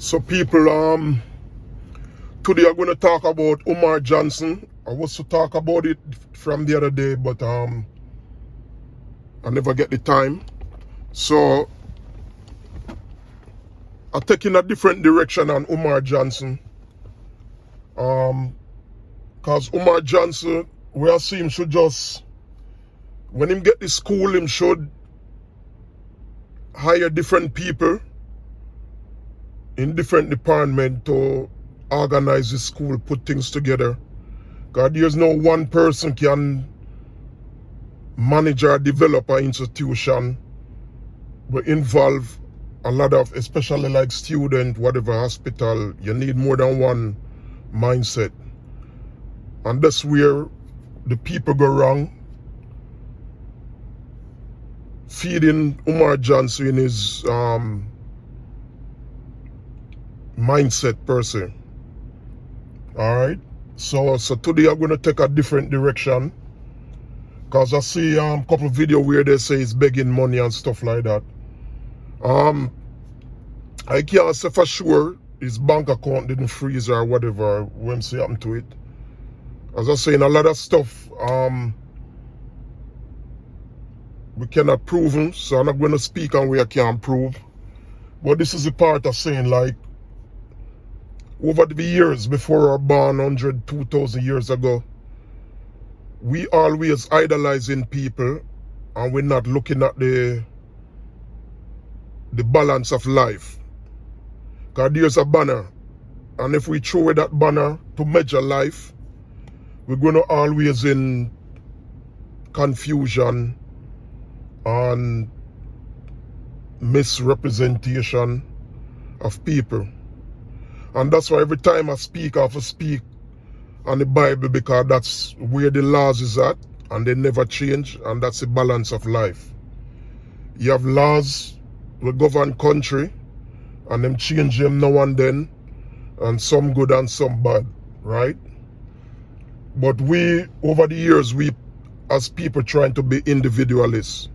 So people, today I'm going to talk about Omar Johnson. I was to talk about it from the other day, but I never get the time. So I'm taking a different direction on Omar Johnson. Cause Omar Johnson, where I see him should just, when him get the school, him should hire different people in different departments to organize the school, put things together. Because there's no one person can manage or develop an institution. We involve a lot of, especially like student, whatever hospital, you need more than one mindset. And that's where the people go wrong. Feeding Omar Johnson in his mindset per se. Alright? So today I'm going to take a different direction. Because I see a couple of videos where they say he's begging money and stuff like that. I can't say for sure his bank account didn't freeze or whatever when see happened to it. As I say, in a lot of stuff, we cannot prove him, so I'm not going to speak on where I can't prove. But this is the part of saying, like, over the years before our born 100, 2,000 years ago, we always idolizing people and we're not looking at the balance of life. Because there's a banner, and if we throw away that banner to measure life, we're going to always in confusion and misrepresentation of people. And that's why every time I have to speak on the Bible, because that's where the laws is at, and they never change, and that's the balance of life. You have laws that govern country, and them change them now and then, and some good and some bad, right? But we, over the years, we as people trying to be individualists.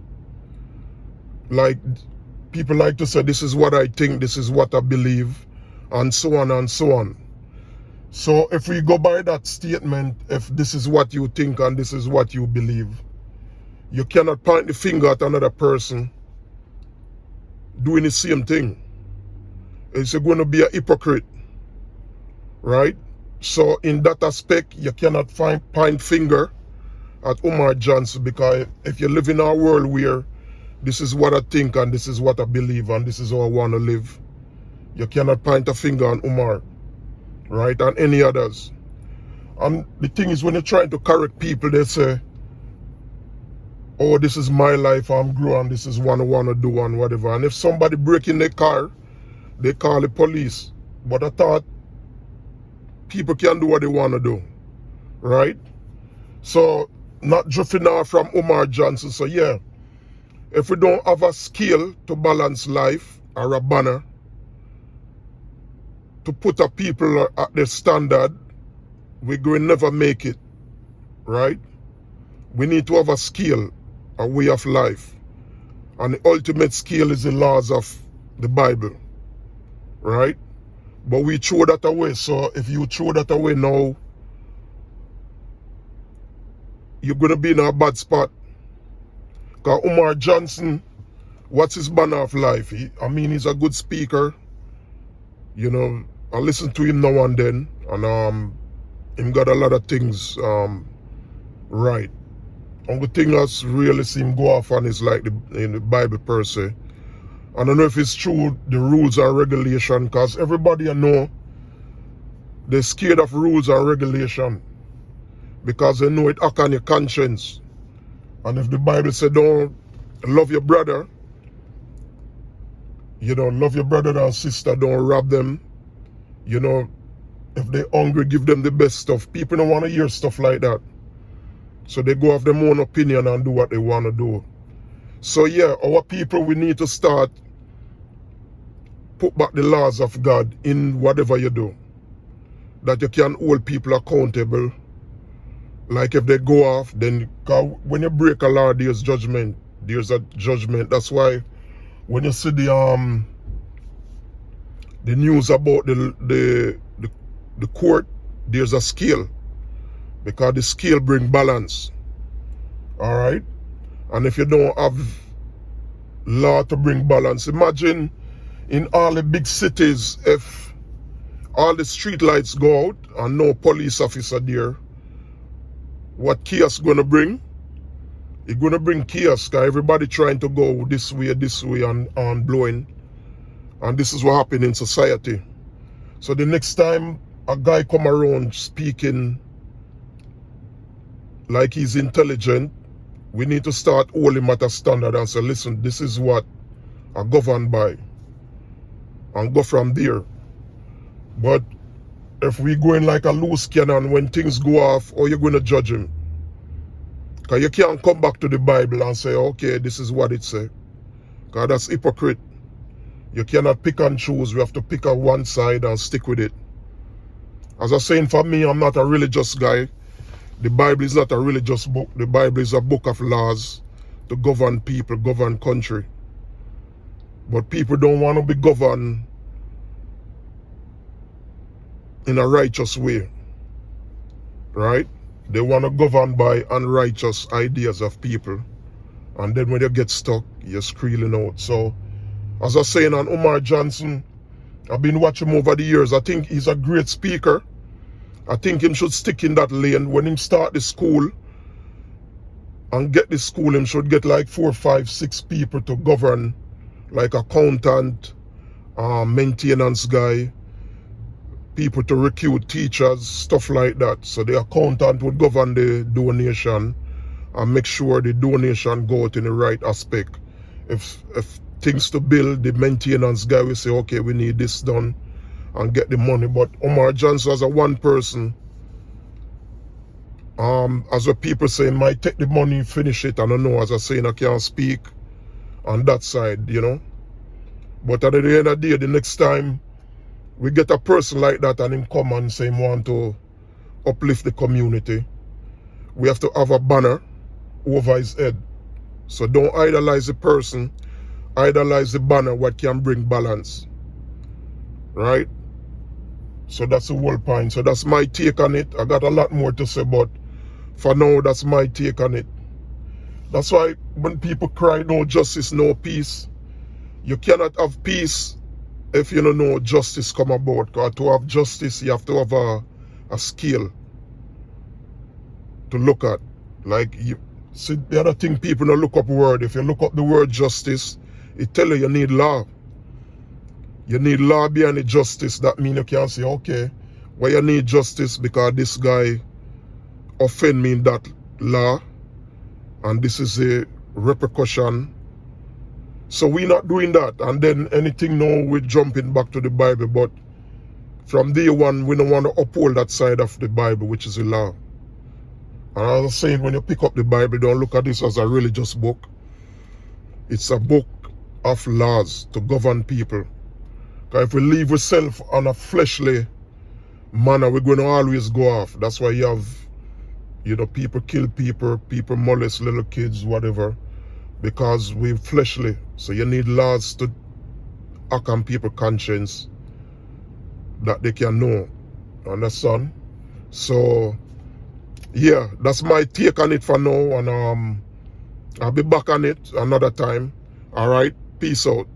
Like, people like to say, this is what I think, this is what I believe, and so on and so on. So if we go by that statement, if this is what you think and this is what you believe, you cannot point the finger at another person doing the same thing. It's going to be a hypocrite, right? So in that aspect, you cannot point finger at Omar Johnson, because if you live in a world where this is what I think and this is what I believe and this is how I want to live, you cannot point a finger on Omar, right, and any others. And the thing is, when you're trying to correct people, they say, oh, this is my life, I'm growing, this is what I want to do and whatever. And if somebody break in their car, they call the police. But I thought people can do what they want to do, right? So, not drifting off from Omar Johnson. So yeah, if we don't have a scale to balance life or a banner to put a people at their standard, we're going to never make it, right? We need to have a scale, a way of life. And the ultimate scale is the laws of the Bible, right? But we throw that away. So if you throw that away now, you're going to be in a bad spot. Because Omar Johnson, what's his banner of life? He's a good speaker. You know, I listen to him now and then. And him got a lot of things right. Only thing that's really see him go off on is like in the Bible per se. I don't know if it's true, the rules and regulation, because everybody I know, they're scared of rules and regulation because they know it act on your conscience. And if the Bible said don't love your brother, you know, love your brother and sister, don't rob them, you know, if they're hungry, give them the best stuff. People don't want to hear stuff like that. So they go off their own opinion and do what they want to do. So yeah, our people, we need to start put back the laws of God in whatever you do. That you can hold people accountable. Like if they go off, then when you break a law, there's judgment. There's a judgment. That's why when you see the the news about the court, there's a scale. Because the scale bring balance. Alright? And if you don't have law to bring balance, imagine in all the big cities, if all the street lights go out and no police officer there, what chaos gonna bring? It's gonna bring chaos because everybody trying to go this way and blowing. And this is what happened in society. So the next time a guy come around speaking like he's intelligent, we need to start holding him at a standard and say, listen, this is what I govern by. And go from there. But if we go in like a loose cannon, when things go off, how you going to judge him? Because you can't come back to the Bible and say, okay, this is what it says. Because that's hypocrite. You cannot pick and choose. We have to pick on one side and stick with it. As I was saying, for me, I'm not a religious guy. The Bible is not a religious book. The Bible is a book of laws to govern people, govern country. But people don't want to be governed in a righteous way. Right? They want to govern by unrighteous ideas of people. And then when you get stuck, you're squealing out. So, as I was saying on Omar Johnson, I've been watching him over the years. I think he's a great speaker. I think him should stick in that lane. When him start the school and get the school, him should get like 4, 5, 6 people to govern, like accountant, maintenance guy, people to recruit teachers, stuff like that. So the accountant would govern the donation and make sure the donation go out in the right aspect. If things to build, the maintenance guy will say, okay, we need this done and get the money. But Omar Johnson as a one person, as what people say, might take the money, finish it. I don't know, as I saying, I can't speak on that side, you know. But at the end of the day, the next time we get a person like that and him come and say he want to uplift the community, we have to have a banner over his head. So don't idolize the person, idolize the banner, what can bring balance. Right? So that's the whole point. So that's my take on it. I got a lot more to say, but for now, that's my take on it. That's why when people cry, no justice, no peace, you cannot have peace if you don't know justice come about. Because to have justice, you have to have a scale to look at. Like, you see, the other thing people don't look up word. If you look up the word justice, it tell you need law. You need law behind the justice. That means you can say, okay, well, you need justice because this guy offend me in that law, and this is a repercussion. So we're not doing that. And then anything now, we're jumping back to the Bible. But from day one, we don't want to uphold that side of the Bible, which is the law. And as I was saying, when you pick up the Bible, don't look at this as a religious book. It's a book of laws to govern people. Because if we leave ourselves on a fleshly manner, we're going to always go off. That's why you have, you know, people kill people, people molest little kids, whatever, because we're fleshly. So you need laws to act on people's conscience that they can know. Understand? So, yeah, that's my take on it for now. And I'll be back on it another time. All right? Peace out.